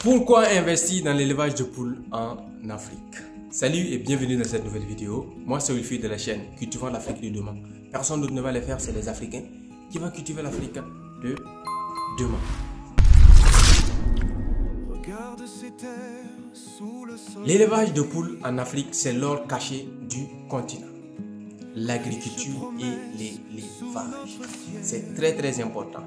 Pourquoi investir dans l'élevage de poules en Afrique? Salut et bienvenue dans cette nouvelle vidéo. Moi c'est Wilfried de la chaîne Cultivons l'Afrique de demain. Personne d'autre ne va le faire, c'est les Africains qui vont cultiver l'Afrique de demain. L'élevage de poules en Afrique, c'est l'or caché du continent. L'agriculture et l'élevage, c'est très important.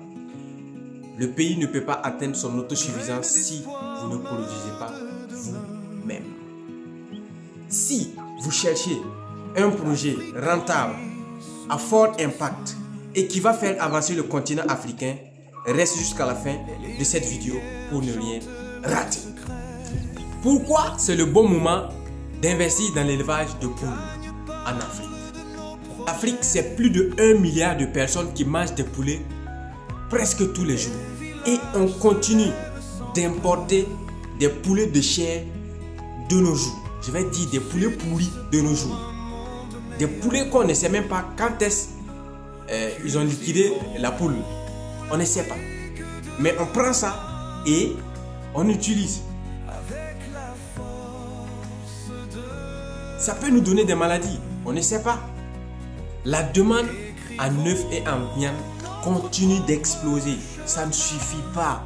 Le pays ne peut pas atteindre son autosuffisance si vous ne produisez pas vous-même. Si vous cherchez un projet rentable, à fort impact et qui va faire avancer le continent africain, reste jusqu'à la fin de cette vidéo pour ne rien rater. Pourquoi c'est le bon moment d'investir dans l'élevage de poules en Afrique? L'Afrique, c'est plus de 1 milliard de personnes qui mangent des poulets presque tous les jours. Et on continue d'importer des poulets de chair de nos jours. Je vais dire des poulets pourris de nos jours. Des poulets qu'on ne sait même pas quand est-ce ils ont liquidé la poule. On ne sait pas. Mais on prend ça et on utilise. Ça peut nous donner des maladies. On ne sait pas. La demande en œufs et en viande continue d'exploser. Ça ne suffit pas.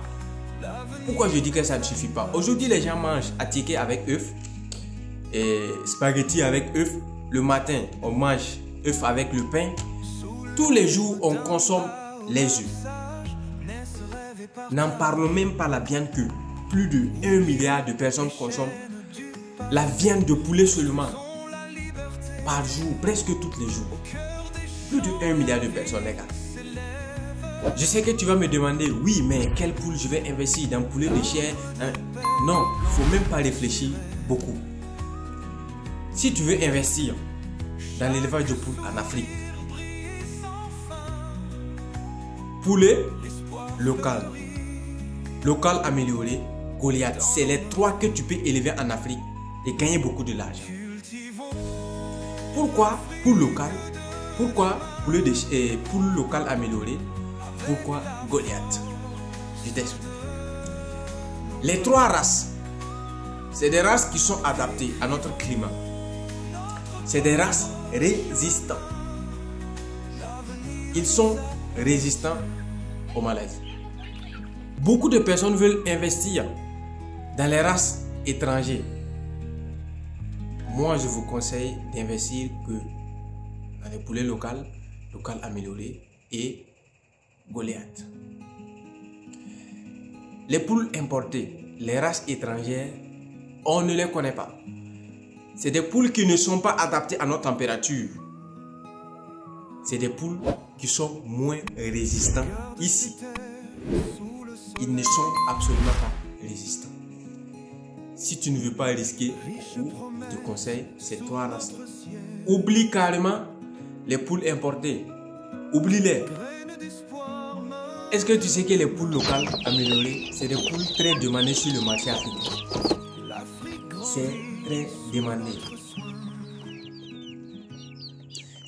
Pourquoi je dis que ça ne suffit pas? Aujourd'hui, les gens mangent attiqué avec œufs et spaghetti avec œufs. Le matin, on mange œufs avec le pain. Tous les jours, on consomme les œufs. N'en parlons même pas la viande que plus de 1 milliard de personnes consomment la viande de poulet seulement. Par jour, presque tous les jours. Plus de 1 milliard de personnes, les gars. Je sais que tu vas me demander, oui, mais quelle poule je vais investir dans poulet de chair? Non, il ne faut même pas réfléchir beaucoup. Si tu veux investir dans l'élevage de poules en Afrique, poulet local, local amélioré, Goliath, c'est les trois que tu peux élever en Afrique et gagner beaucoup de l'argent. Pourquoi poule locale? Pourquoi poule locale améliorée? Pourquoi Goliath? Je t'explique. Les trois races, c'est des races qui sont adaptées à notre climat. C'est des races résistantes. Ils sont résistants aux maladies. Beaucoup de personnes veulent investir dans les races étrangères. Moi, je vous conseille d'investir que dans les poulets locaux améliorés et Goliath. Les poules importées, les races étrangères, on ne les connaît pas. C'est des poules qui ne sont pas adaptées à notre température. C'est des poules qui sont moins résistantes ici. Ils ne sont absolument pas résistants. Si tu ne veux pas risquer beaucoup, je te conseille ces trois races. Oublie carrément les poules importées. Oublie-les. Est-ce que tu sais que les poules locales améliorées, c'est des poules très demandées sur le marché africain? C'est très demandé.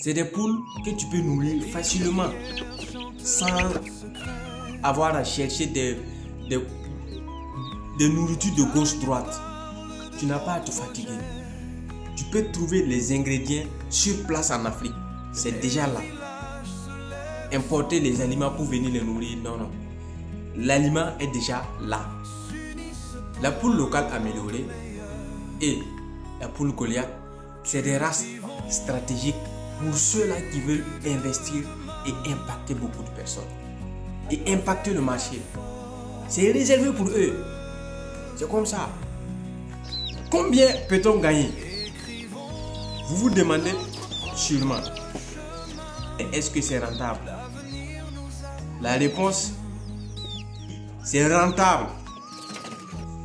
C'est des poules que tu peux nourrir facilement sans avoir à chercher des nourritures de gauche-droite. Tu n'as pas à te fatiguer. Tu peux trouver les ingrédients sur place en Afrique. C'est déjà là. Importer les aliments pour venir les nourrir, non. L'aliment est déjà là. La poule locale améliorée et la poule Goliath, c'est des races stratégiques pour ceux-là qui veulent investir et impacter beaucoup de personnes. Et impacter le marché. C'est réservé pour eux. C'est comme ça. Combien peut-on gagner? Vous vous demandez sûrement. Est-ce que c'est rentable? La réponse, c'est rentable.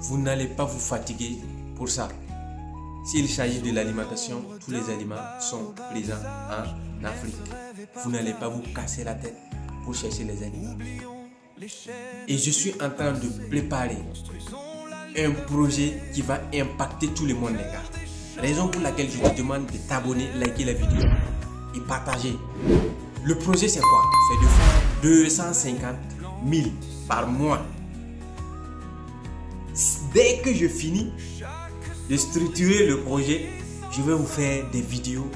Vous n'allez pas vous fatiguer pour ça. S'il s'agit de l'alimentation, tous les aliments sont présents en Afrique. Vous n'allez pas vous casser la tête pour chercher les aliments. Et je suis en train de préparer un projet qui va impacter tout le monde, les gars. Raison pour laquelle je te demande de t'abonner, liker la vidéo et partager. Le projet c'est quoi? C'est de faire 250 000 par mois. dès que je finis de structurer le projet, je vais vous faire des vidéos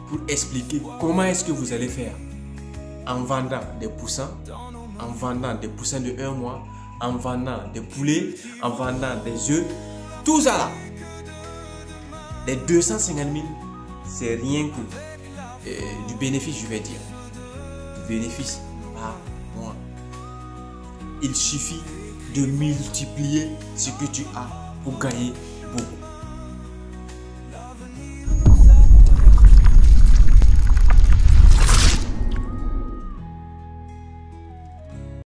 pour expliquer comment est-ce que vous allez faire en vendant des poussins, en vendant des poussins de 1 mois, en vendant des poulets, en vendant des œufs, tout ça là. Les 250 000, c'est rien que du bénéfice, je vais dire. Du bénéfice par mois. Il suffit de multiplier ce que tu as pour gagner beaucoup.